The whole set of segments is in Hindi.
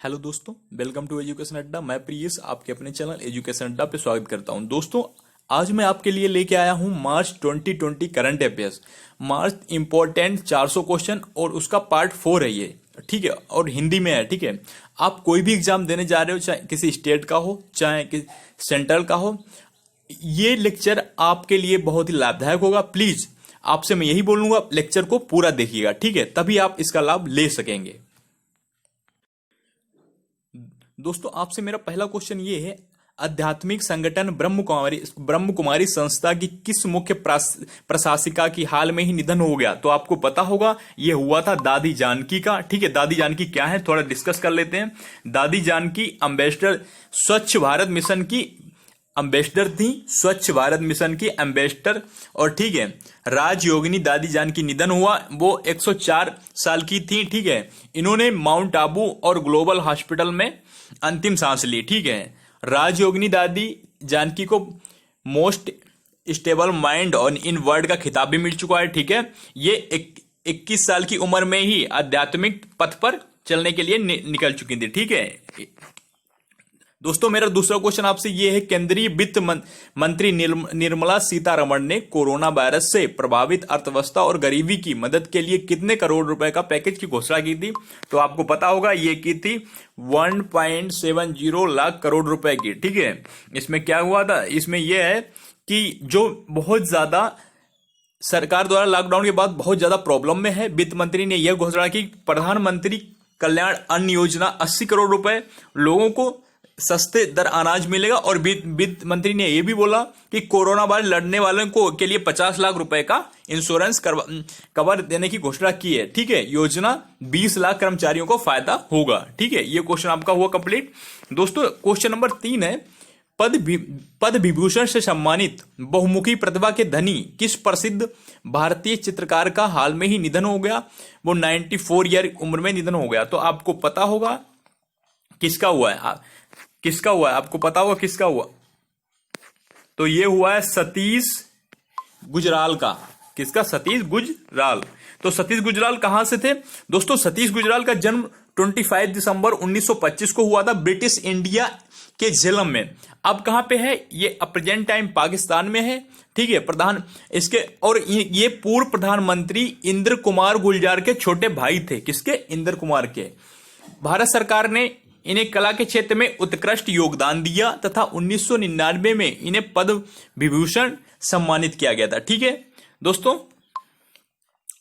हेलो दोस्तों, वेलकम टू एजुकेशन अड्डा। मैं प्रियस आपके अपने चैनल एजुकेशन अड्डा पे स्वागत करता हूं। दोस्तों, आज मैं आपके लिए लेके आया हूं मार्च 2020 करंट अफेयर्स। मार्च इंपॉर्टेंट 400 क्वेश्चन और उसका पार्ट 4 है ये, ठीक है, और हिंदी में है। ठीक है, आप कोई भी एग्जाम देने जा रहे हो, चाहे किसी स्टेट का हो चाहे किसी सेंट्रल का हो, ये लेक्चर आपके लिए बहुत ही लाभदायक होगा। प्लीज आपसे मैं यही बोलूंगा, लेक्चर को पूरा देखिएगा, ठीक है, तभी आप इसका लाभ ले सकेंगे। दोस्तों, आपसे मेरा पहला क्वेश्चन ये है, आध्यात्मिक संगठन ब्रह्म कुमारी संस्था की किस मुख्य प्रशासिका की हाल में ही निधन हो गया? तो आपको पता होगा, ये हुआ था दादी जानकी का। ठीक है, दादी जानकी क्या है थोड़ा डिस्कस कर लेते हैं। दादी जानकी एम्बेसडर स्वच्छ भारत मिशन की एम्बेसडर थी, स्वच्छ भारत मिशन की एम्बेसडर। और ठीक है, राजयोगिनी दादी जानकी निधन हुआ, वो 104 साल की थी। ठीक है, इन्होंने माउंट आबू और ग्लोबल हॉस्पिटल में अंतिम सांस ली। ठीक है, राजयोगिनी दादी जानकी को मोस्ट स्टेबल माइंड और इन वर्ल्ड का खिताब भी मिल चुका है। ठीक है, ये 21 साल की उम्र में ही आध्यात्मिक पथ पर चलने के लिए निकल चुकी थी। ठीक है दोस्तों, मेरा दूसरा क्वेश्चन आपसे यह है, केंद्रीय वित्त मंत्री निर्मला सीतारमण ने कोरोना वायरस से प्रभावित अर्थव्यवस्था और गरीबी की मदद के लिए कितने करोड़ रुपए का पैकेज की घोषणा की थी? तो आपको पता होगा, ये की थी 1.70 लाख करोड़ रुपए की। ठीक है, इसमें क्या हुआ था, इसमें यह है कि जो बहुत ज्यादा सरकार द्वारा लॉकडाउन के बाद बहुत ज्यादा प्रॉब्लम में है, वित्त मंत्री ने यह घोषणा की, प्रधानमंत्री कल्याण अन्न योजना 80 करोड़ रुपए लोगों को सस्ते दर अनाज मिलेगा। और वित्त मंत्री ने यह भी बोला कि कोरोना वायरस लड़ने वालों को के लिए 50 लाख रुपए का इंश्योरेंस कवर देने की घोषणा की है। ठीक है, योजना 20 लाख कर्मचारियों को फायदा होगा। ठीक है, यह क्वेश्चन आपका हुआ कंप्लीट। दोस्तों, क्वेश्चन नंबर 3 है, पद्म विभूषण से सम्मानित बहुमुखी प्रतिभा के धनी किस प्रसिद्ध भारतीय चित्रकार का हाल में ही निधन हो गया? वो 94 ईयर उम्र में निधन हो गया। तो आपको पता होगा किसका हुआ है, किसका हुआ है, आपको पता होगा किसका हुआ? तो ये हुआ है सतीश गुजराल का। किसका? सतीश गुजराल। तो सतीश गुजराल कहां से थे? दोस्तों, सतीश गुजराल का जन्म 25 दिसंबर 1925 को हुआ था ब्रिटिश इंडिया के झेलम में। अब कहां पे है ये? प्रेजेंट टाइम पाकिस्तान में है। ठीक है, और ये पूर्व प्रधानमंत्री इंद्र कुमार गुलजार के छोटे भाई थे। किसके? इंद्र कुमार के। भारत सरकार ने इन्हें कला के क्षेत्र में उत्कृष्ट योगदान दिया तथा 1999 में इन्हें पद्म विभूषण सम्मानित किया गया था। ठीक है दोस्तों,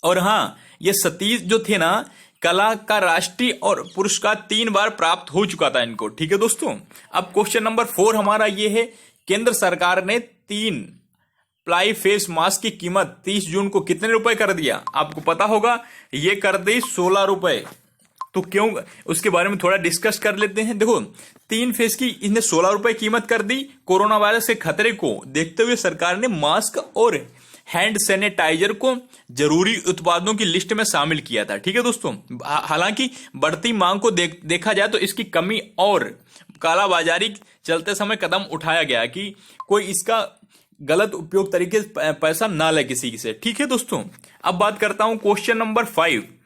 और हां, ये सतीश जो थे ना, कला का राष्ट्रीय और पुरस्कार 3 बार प्राप्त हो चुका था इनको। ठीक है दोस्तों, अब क्वेश्चन नंबर 4 हमारा ये है, केंद्र सरकार ने 3 प्लाई फेस मास्क की कीमत 30 जून को कितने रुपए कर दिया? आपको पता होगा, ये कर दी 16 रुपए। तो क्यों, उसके बारे में थोड़ा डिस्कस कर लेते हैं। देखो, 3 फेस की इन्हें 16 रुपए कीमत कर दी। कोरोना वायरस के खतरे को देखते हुए सरकार ने मास्क और हैंड सैनिटाइजर को जरूरी उत्पादों की लिस्ट में शामिल किया था। ठीक है दोस्तों, हालांकि बढ़ती मांग को देखा जाए तो इसकी कमी और कालाबाजारी चलते समय कदम उठाया गया कि कोई इसका गलत उपयोग तरीके से पैसा ना ले किसी से। ठीक है दोस्तों, अब बात करता हूं क्वेश्चन नंबर 5।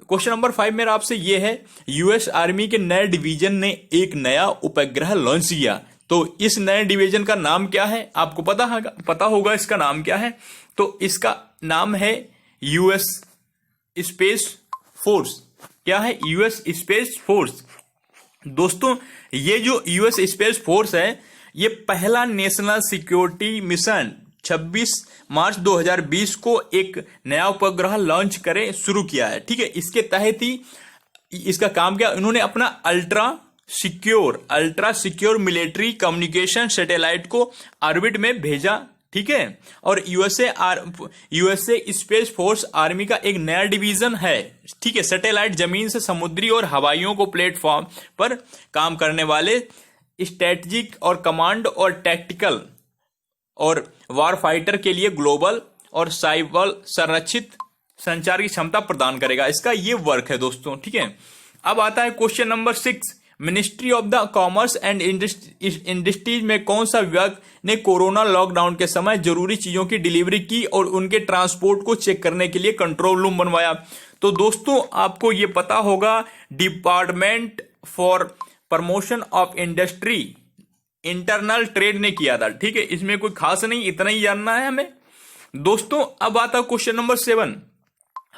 क्वेश्चन नंबर 5 मेरा आपसे यह है, यूएस आर्मी के नए डिवीजन ने एक नया उपग्रह लॉन्च किया। तो इस नए डिवीजन का नाम क्या है? आपको पता होगा इसका नाम क्या है? तो इसका नाम है यूएस स्पेस फोर्स। क्या है? US space force. दोस्तों, ये जो यूएस स्पेस फोर्स है, ये पहला नेशनल सिक्योरिटी मिशन 26 मार्च 2020 को एक नया उपग्रह लॉन्च करे शुरू किया है। ठीक है, इसके तहत ही इसका काम क्या, इन्होंने अपना ultra secure military communication satellite को ऑर्बिट में भेजा। ठीक है, और यूएसए स्पेस फोर्स आर्मी का एक नया डिवीजन है। ठीक है, सैटेलाइट जमीन से समुद्री और हवाइयों को प्लेटफॉर्म पर काम करने वाले स्ट्रेटेजिक और कमांड और टैक्टिकल और वार फाइटर के लिए ग्लोबल और साइबर संरक्षित संचार की क्षमता प्रदान करेगा। इसका ये वर्क है दोस्तों। ठीक है, अब आता है question number 6। Ministry of the commerce and industries में कौन सा विभाग ने कोरोना लॉकडाउन के समय जरूरी चीजों की डिलीवरी की और उनके ट्रांसपोर्ट को चेक करने के लिए कंट्रोल रूम बनवाया? तो दोस्तों, आपको ये पता होगा, department for promotion of industry internal trade ने किया था। ठीक है, इसमें कोई खास नहीं, इतना ही जानना है हमें दोस्तों। अब आता है क्वेश्चन नंबर 7।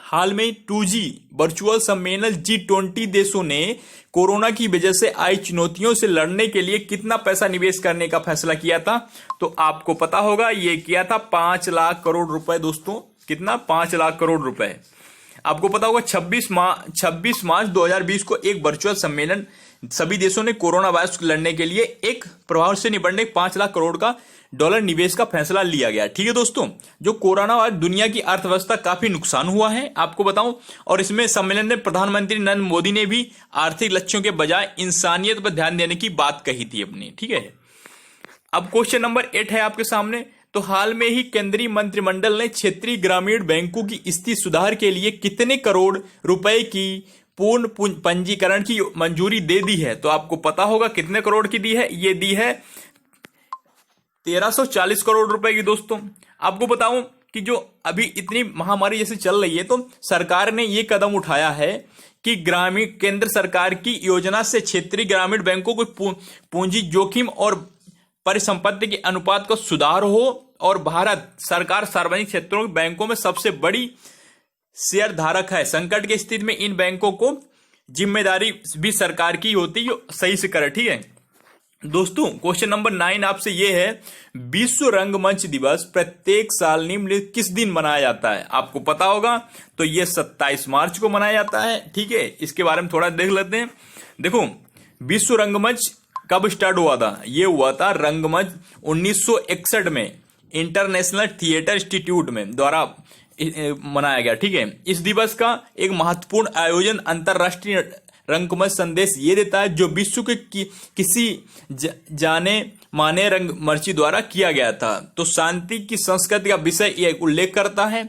हाल में 2G वर्चुअल सम्मेलन G20 देशों ने कोरोना की वजह से आई चुनौतियों से लड़ने के लिए कितना पैसा निवेश करने का फैसला किया था? तो आपको पता होगा ये किया था 5 लाख करोड़ रुपए दोस्तों। कितना? 5 लाख करोड़ रुपए। आपको पता होगा 26 मार्च 2020 को एक वर्चुअल सम्मेलन सभी देशों ने कोरोना वायरस को लड़ने के लिए एक प्रभाव से निपटने 5 लाख करोड़ का डॉलर निवेश का फैसला लिया गया। ठीक है दोस्तों, जो कोरोना वायरस दुनिया की अर्थव्यवस्था काफी नुकसान हुआ है आपको बताऊं, और इसमें सम्मेलन में प्रधानमंत्री नरेंद्र मोदी ने भी आर्थिक लक्ष्यों के बजाय इंसानियत पर ध्यान देने की बात कही थी अपनी। ठीक है, अब क्वेश्चन नंबर 8 है आपके सामने। तो हाल में ही केंद्रीय मंत्रिमंडल ने क्षेत्रीय ग्रामीण बैंकों की स्थिति सुधार के लिए कितने करोड़ रुपए की पूर्ण पंजीकरण की मंजूरी दे दी है? तो आपको पता होगा कितने करोड़ की दी है। ये दी है 1340 करोड़ रुपए की दोस्तों। आपको बताऊं कि जो अभी इतनी महामारी जैसे चल रही है, तो सरकार ने ये कदम उठाया है कि ग्रामीण केंद्र सरकार की योजना से क्षेत्रीय ग्रामीण बैंकों को पूंजी जोखिम और परिसंपत्ति के अनुपात का सुधार हो, और भारत सरकार सार्वजनिक क्षेत्रों के बैंकों में सबसे बड़ी शेयर धारक है। संकट की स्थिति में इन बैंकों को जिम्मेदारी भी सरकार की होती है, सही से करे। ठीक है दोस्तों, क्वेश्चन नंबर 9 आपसे ये है, विश्व रंगमंच दिवस प्रत्येक साल निम्नलिखित किस दिन मनाया जाता है? आपको पता होगा, तो ये 27 मार्च को मनाया जाता है। ठीक है, इसके बारे में थोड़ा देख लेते हैं। देखो, विश्व रंगमंच कब स्टार्ट हुआ था? ये हुआ था रंगमंच 1961 में इंटरनेशनल थिएटर इंस्टीट्यूट में द्वारा मनाया गया। ठीक है, इस दिवस का एक महत्वपूर्ण आयोजन अंतरराष्ट्रीय रंगमंच संदेश ये देता है, जो विश्व के किसी जाने माने रंगमंची द्वारा किया गया था। तो शांति की संस्कृति का विषय ये उल्लेख करता है।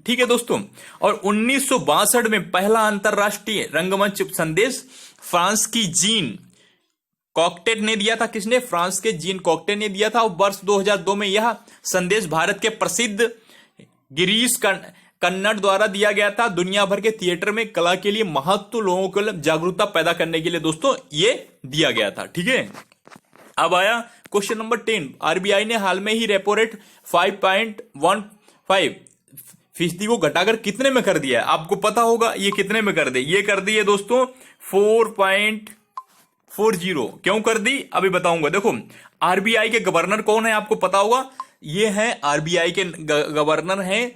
ठीक है दोस्तों, और 1962 में पहला अंतरराष्ट्रीय रंगमंच संदेश फ्रांस की जीन कॉकटेट ने दिया था। किसने? फ्रांस के जीन कॉकटेट ने दिया था। और वर्ष 2002 में यह संदेश भारत के प्रसिद्ध गिरीश कन्नड़ द्वारा दिया गया था। दुनिया भर के थिएटर में कला के लिए महत्व, लोगों को जागरूकता पैदा करने के लिए दोस्तों ये दिया गया था। ठीक है, अब आया क्वेश्चन नंबर 10। आरबीआई ने हाल में ही रेपो रेट 5.15% को घटाकर कितने में कर दिया है? आपको पता होगा ये कितने में कर दे। ये कर दी है दोस्तों 4.40। क्यों कर दी अभी बताऊंगा। देखो, आरबीआई के गवर्नर कौन है आपको पता होगा। ये है आरबीआई के गवर्नर हैं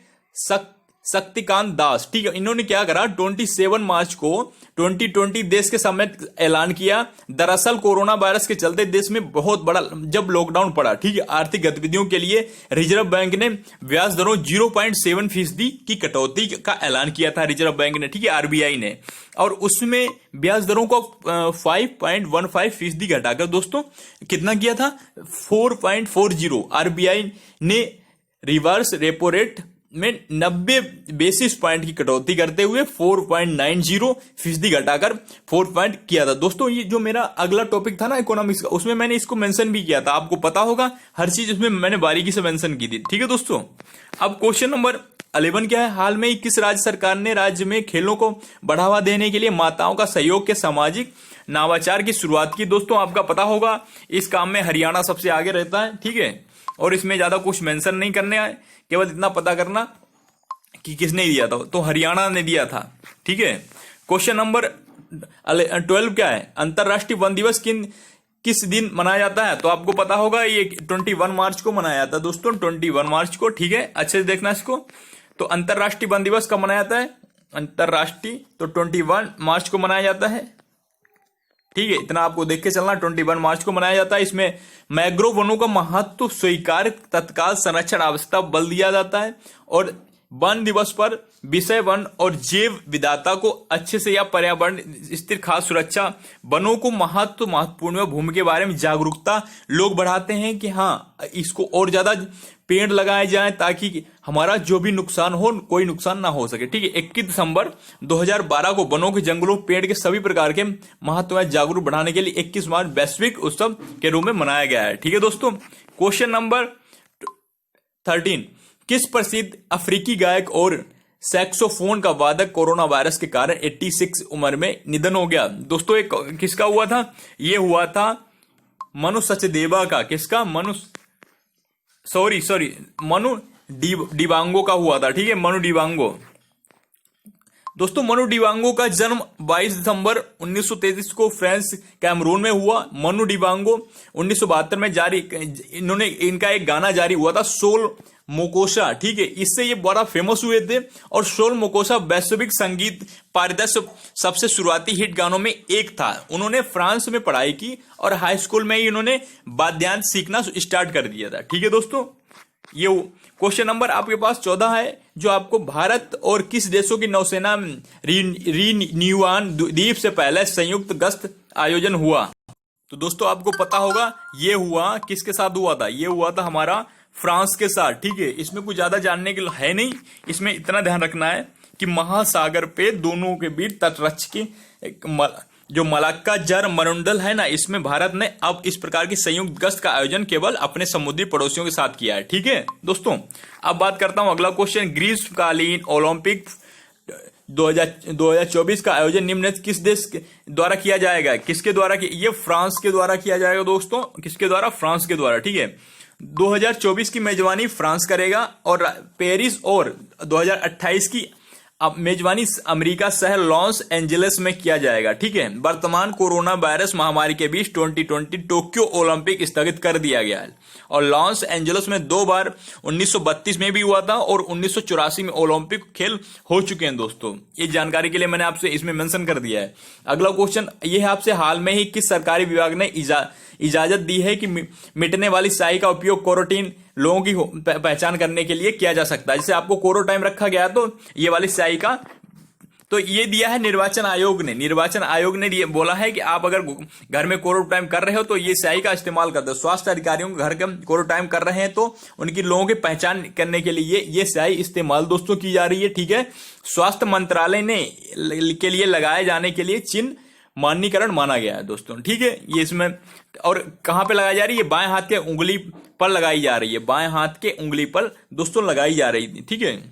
शक्तिकांत दास। ठीक है, इन्होंने क्या करा, 27 मार्च को 2020 देश के सामने ऐलान किया। दरअसल कोरोना वायरस के चलते देश में बहुत बड़ा जब लॉकडाउन पड़ा, ठीक है, आर्थिक गतिविधियों के लिए रिजर्व बैंक ने ब्याज दरों 0.7% की कटौती का ऐलान किया था रिजर्व बैंक ने, ठीक है, आरबीआई ने। और उसमें ब्याज दरों को 5.15% घटाकर दोस्तों कितना किया था, 4.40। आरबीआई ने रिवर्स रेपो रेट में 90 बेसिस पॉइंट की कटौती करते हुए 4.90% घटाकर 4 किया था। दोस्तों ये जो मेरा अगला टॉपिक था ना इकोनॉमिक्स का, उसमें मैंने इसको मेंशन भी किया था, आपको पता होगा हर चीज उसमें मैंने बारीकी से मेंशन की थी। ठीक है दोस्तों, अब क्वेश्चन नंबर 11 क्या है, हाल में किस राज्य सरकार ने राज्य में खेलों को बढ़ावा देने के लिए माताओं का सहयोग के सामाजिक नवाचार की शुरुआत की? दोस्तों आपका पता होगा इस काम में हरियाणा सबसे आगे रहता है। ठीक है, और इसमें ज्यादा कुछ मेंशन नहीं करने आए, केवल इतना पता करना कि किसने दिया था, तो हरियाणा ने दिया था। ठीक है, क्वेश्चन नंबर 12 क्या है, अंतरराष्ट्रीय वन दिवस किस दिन मनाया जाता है? तो आपको पता होगा ये 21 मार्च को मनाया जाता है दोस्तों, 21 मार्च को। ठीक है, अच्छे से देखना इसको। तो अंतरराष्ट्रीय वन दिवस कब मनाया जाता है? अंतरराष्ट्रीय तो 21 मार्च को मनाया जाता है। ठीक है, इतना आपको देख के चलना, 21 मार्च को मनाया जाता है। इसमें मैंग्रोव वनों का महत्व स्वीकार, तत्काल संरक्षण आवश्यकता बल दिया जाता है। और वन दिवस पर विषय वन और जैव विविधता को अच्छे से या पर्यावरण स्थिर खास सुरक्षा वनों को महत्वपूर्ण भूमि के बारे में जागरूकता लोग बढ़ाते हैं कि हाँ इसको और ज्यादा पेड़ लगाए जाएं ताकि हमारा जो भी नुकसान हो कोई नुकसान ना हो सके। ठीक है, 21 दिसंबर 2012 को वनों के जंगलों पेड़ के सभी प्रकार के महत्व में जागरूक बढ़ाने के लिए 21 मार्च वैश्विक उत्सव के रूप में मनाया गया है। ठीक है दोस्तों, क्वेश्चन नंबर 13, किस प्रसिद्ध अफ्रीकी गायक और सैक्सोफोन का वादक कोरोना वायरस के कारण 86 उम्र में निधन हो गया। दोस्तों एक किसका हुआ था? ये हुआ था मनु सचदेवा का। किसका? मनु डिवांगो का हुआ था। ठीक है, मनु डिवांगो। दोस्तों मनु डिवांगो का जन्म 22 दिसंबर 1933 को फ्रांस कैमरून में हुआ। मनु डिवांगो 1972 में इनका एक गाना जारी हुआ था, सोल मोकोशा। ठीक है, इससे ये बड़ा फेमस हुए थे और सोल मोकोशा वैश्विक संगीत पारिदर्श सबसे शुरुआती हिट गानों में एक था। उन्होंने फ्रांस में पढ़ाई की और हाई स्कूल में ही इन्होंने वाद्ययंत्र सीखना स्टार्ट कर दिया था। ठीक है दोस्तों, ये क्वेश्चन नंबर आपके पास 14 है, जो आपको भारत और किस देशों की नौसेना रीन्यूआन द्वीप से पहले संयुक्त गश्त आयोजन हुआ? तो दोस्तों आपको पता होगा ये हुआ किसके साथ हुआ था? ये हुआ था हमारा फ्रांस के साथ। ठीक है, इसमें कुछ ज्यादा जानने के लिए है नहीं, इसमें इतना ध्यान रखना है कि महासागर पे दोनों के बीच तटरक्षी जो मलाक्का जर मरुंडल है ना, इसमें भारत ने अब इस प्रकार की संयुक्त गश्त का आयोजन केवल अपने समुद्री पड़ोसियों के साथ किया है। ठीक है दोस्तों, अब बात करता हूं अगला क्वेश्चन। ग्रीष्मकालीन ओलंपिक 2024 का आयोजन निम्नलिखित किस देश द्वारा किया जाएगा? किसके द्वारा? ये फ्रांस के द्वारा किया जाएगा दोस्तों। किसके द्वारा? फ्रांस के द्वारा। ठीक है, 2024 की मेजबानी फ्रांस करेगा और पेरिस, और 2028 की अब मेजबानी अमेरिका शहर लॉस एंजलिस में किया जाएगा। ठीक है, वर्तमान कोरोना वायरस महामारी के बीच 2020 टोक्यो ओलंपिक स्थगित कर दिया गया है और लॉस एंजलिस में 2 बार 1932 में भी हुआ था और 1984 में ओलंपिक खेल हो चुके हैं। दोस्तों ये जानकारी के लिए मैंने आपसे इसमें मेंशन कर दिया है। अगला क्वेश्चन ये है आपसे, हाल में ही किस सरकारी विभाग ने इजाजत दी है कि मिटने वाली स्याही का उपयोग क्वारंटीन लोगों की पहचान करने के लिए किया जा सकता है? जैसे आपको क्वारंटाइन रखा गया तो ये वाली स्याही का तो ये दिया है निर्वाचन आयोग ने। निर्वाचन आयोग ने ये बोला है कि आप अगर घर में क्वारंटाइन कर रहे हो तो ये स्याही का इस्तेमाल कर दो। स्वास्थ्य अधिकारियों को घर के क्वारंटाइन कर रहे हैं तो उनकी लोगों की पहचान करने के लिए ये स्याही इस्तेमाल दोस्तों की जा रही है। ठीक है, स्वास्थ्य मंत्रालय ने के लिए लगाए जाने के लिए चिन्ह मान्यकरण माना गया है दोस्तों। ठीक है, ये इसमें और कहां पे लगाई जा रही है? बाएं हाथ के उंगली पर लगाई जा रही है। बाएं हाथ के उंगली पर दोस्तों लगाई जा रही थी। ठीक है,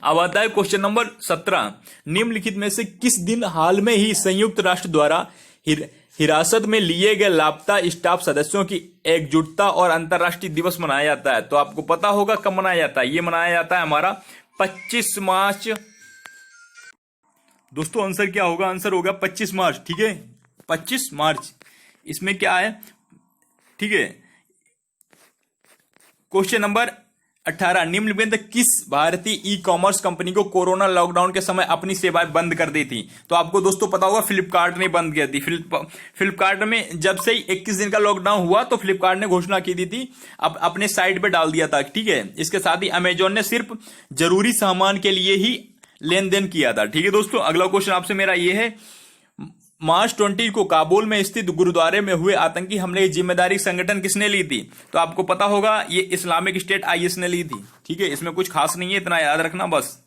अब आता है क्वेश्चन नंबर 17। निम्नलिखित में से किस दिन हाल में ही संयुक्त राष्ट्र द्वारा हिरासत में लिए गए लापता स्टाफ सदस्यों की एकजुटता और अंतर्राष्ट्रीय दिवस मनाया जाता है? तो आपको पता होगा कब मनाया जाता है। ये मनाया जाता है हमारा 25 मार्च। दोस्तों आंसर क्या होगा? आंसर होगा 25 मार्च। ठीक है, 25 मार्च। इसमें क्या है? ठीक है, क्वेश्चन नंबर 18। निम्नलिखित में किस भारतीय ई कॉमर्स कंपनी को कोरोना लॉकडाउन के समय अपनी सेवाएं बंद कर दी थी? तो आपको दोस्तों पता होगा फ्लिपकार्ट ने बंद कर दी। फ्लिपकार्ट में जब से ही 21 दिन का लॉकडाउन हुआ तो फ्लिपकार्ट ने घोषणा की दी थी, अब अपने साइट पे डाल दिया था। ठीक है, इसके साथ ही अमेजॉन ने सिर्फ जरूरी सामान के लिए ही लेन देन किया था। ठीक है दोस्तों, अगला क्वेश्चन आपसे मेरा ये है, मार्च 20 को काबुल में स्थित गुरुद्वारे में हुए आतंकी हमले की जिम्मेदारी संगठन किसने ली थी? तो आपको पता होगा ये इस्लामिक स्टेट IS ने ली थी। ठीक है, इसमें कुछ खास नहीं है, इतना याद रखना बस।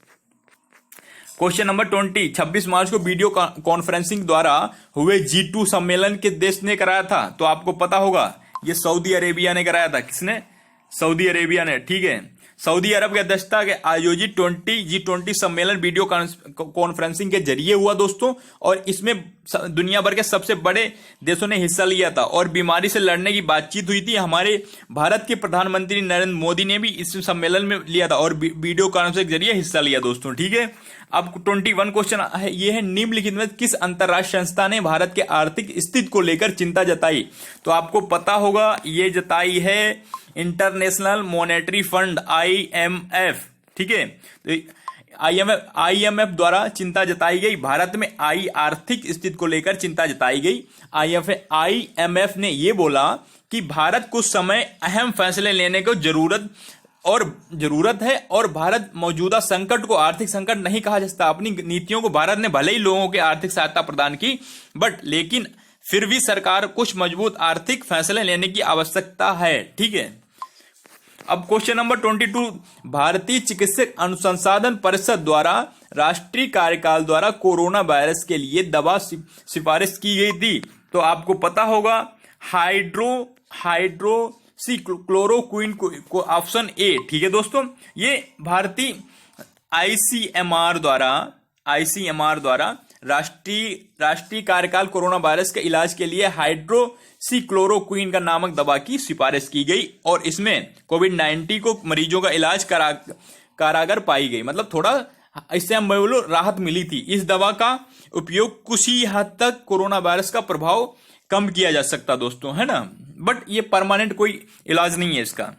Question number 20। 26 मार्च को वीडियो कॉन्फ्रेंसिंग द्वारा हुए G2 सम्मेलन के देश ने कराया था? तो आपको पता होगा ये सऊदी अरेबिया ने कराया था। किसने? सऊदी अरेबिया ने। ठीक है, सऊदी अरब की अध्यक्षता के आयोजित G20 सम्मेलन वीडियो कॉन्फ्रेंसिंग के जरिए हुआ दोस्तों, और इसमें दुनिया भर के सबसे बड़े देशों ने हिस्सा लिया था और बीमारी से लड़ने की बातचीत हुई थी। हमारे भारत के प्रधानमंत्री नरेंद्र मोदी ने भी इस सम्मेलन में लिया था और वीडियो कॉन्फ्रेंसिंग के जरिए हिस्सा लिया दोस्तों। ठीक है, अब 21 क्वेश्चन है, ये है, निम्नलिखित में किस अंतरराष्ट्रीय संस्था ने भारत के आर्थिक स्थिति को लेकर चिंता जताई? तो आपको पता होगा ये जताई है इंटरनेशनल मॉनेटरी फंड IMF। ठीक है, तो IMF द्वारा चिंता जताई गई। भारत में आर्थिक स्थिति को लेकर चिंता जताई गई। IMF ने यह बोला कि भारत कुछ समय अहम फैसले लेने को जरूरत है और भारत मौजूदा संकट को आर्थिक संकट नहीं कहा जा सकता। अपनी नीतियों को भारत ने भले ही लोगों के आर्थिक सहायता प्रदान की, लेकिन फिर भी सरकार कुछ मजबूत आर्थिक फैसले लेने की आवश्यकता है। ठीक है, अब क्वेश्चन नंबर 22। भारतीय चिकित्सक अनुसंधान परिषद द्वारा राष्ट्रीय कार्यकाल द्वारा कोरोना वायरस के लिए दवा सिफारिश की गई थी? तो आपको पता होगा हाइड्रोक्सीक्लोरोक्विन को ऑप्शन A। ठीक है दोस्तों, ये भारतीय आईसीएमआर द्वारा राष्ट्रीय कार्यकाल कोरोना वायरस के इलाज के लिए हाइड्रोक्सीक्लोरोक्वीन का नामक दवा की सिफारिश की गई और इसमें कोविड-19 को मरीजों का इलाज कारागर पाई गई। मतलब थोड़ा इससे हम बोलो राहत मिली थी। इस दवा का उपयोग कुछ ही हद तक कोरोना वायरस का प्रभाव कम किया जा सकता दोस्तों, है ना, बट ये परमानेंट कोई इलाज नहीं है इसका।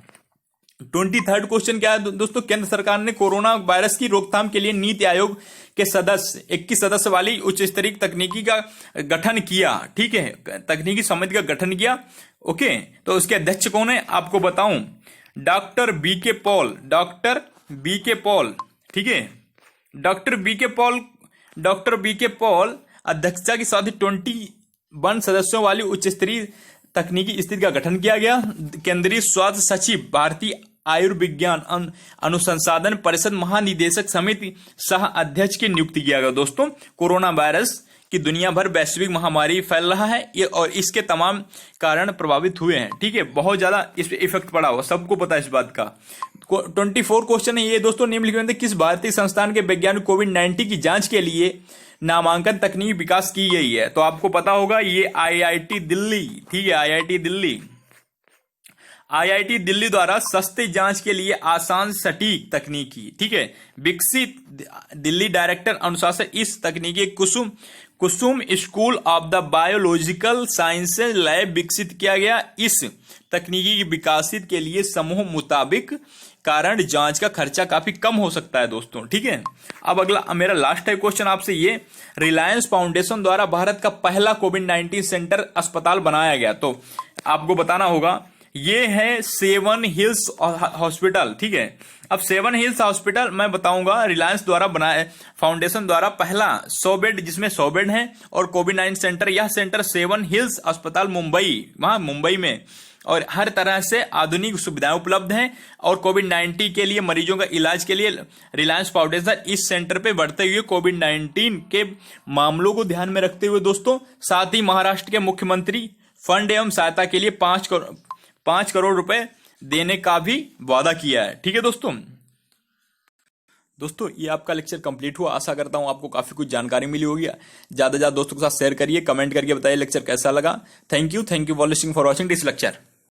23rd क्वेश्चन क्या है दोस्तों, केंद्र सरकार ने कोरोना वायरस की रोकथाम के लिए नीति आयोग के सदस्य 21 सदस्य वाली उच्च स्तरीय तकनीकी का गठन किया। ठीक है, तकनीकी समिति का गठन किया। ओके, तो उसके अध्यक्ष कौन है आपको बताऊं, डॉक्टर बी के पॉल। ठीक है, डॉक्टर बी के पॉल अध्यक्षता के साथ ही 21 सदस्यों वाली उच्च स्तरीय तकनीकी स्थिति का गठन किया गया। केंद्रीय स्वास्थ्य सचिव, भारतीय आयुर्विज्ञान अनुसंधान परिषद महानिदेशक समिति सह अध्यक्ष की नियुक्ति किया गया। दोस्तों, कोरोना वायरस की दुनिया भर वैश्विक महामारी फैल रहा है ये और इसके तमाम कारण प्रभावित हुए हैं। ठीक है, बहुत ज्यादा इस पे इफेक्ट पड़ा हुआ, सबको पता है इस बात का। 24 क्वेश्चन है ये दोस्तों, निम्नलिखित में किस भारतीय संस्थान के वैज्ञानिक कोविड-19 की जांच के लिए नामांकन तकनीक विकास की गई है? तो आपको पता होगा ये आईआईटी दिल्ली। ठीक है, आईआईटी दिल्ली द्वारा सस्ते जांच के लिए आसान सटीक तकनीकी, ठीक है, विकसित। दिल्ली डायरेक्टर अनुशासन इस तकनीकी कुसुम school of the biological sciences lab विकसित किया गया। इस तकनीकी की विकासित के लिए समूह मुताबिक कारण जांच का खर्चा काफी कम हो सकता है दोस्तों। ठीक है, अब अगला मेरा लास्ट है क्वेश्चन आपसे ये, रिलायंस फाउंडेशन द्वारा भारत का पहला कोविड-19 सेंटर अस्पताल बनाया गया। तो आपको बताना होगा ये है सेवन हिल्स हॉस्पिटल। ठीक है, अब सेवन हिल्स हॉस्पिटल मैं बताऊंगा रिलायंस द्वारा बनाया, फाउंडेशन द्वारा पहला 100 बेड, जिसमें 100 बेड है, और कोविड-19 सेंटर, यह सेंटर सेवन हिल्स अस्पताल मुंबई में, और हर तरह से आधुनिक सुविधाएं उपलब्ध हैं। और कोविड-19 के लिए मरीजों का इलाज के लिए रिलायंस फाउंडेशन इस सेंटर पे बढ़ते हुए कोविड-19 के मामलों को ध्यान में रखते हुए दोस्तों, साथ ही महाराष्ट्र के मुख्यमंत्री फंड एवं सहायता के लिए 5 करोड़ रुपए देने का भी वादा किया है। ठीक है दोस्तों, ये आपका लेक्चर कंप्लीट हुआ। आशा करता हूं आपको काफी कुछ जानकारी मिली होगी। ज्यादा से ज्यादा दोस्तों के साथ शेयर करिए, कमेंट करके बताइए लेक्चर कैसा लगा। Thank you for listening for watching this lecture.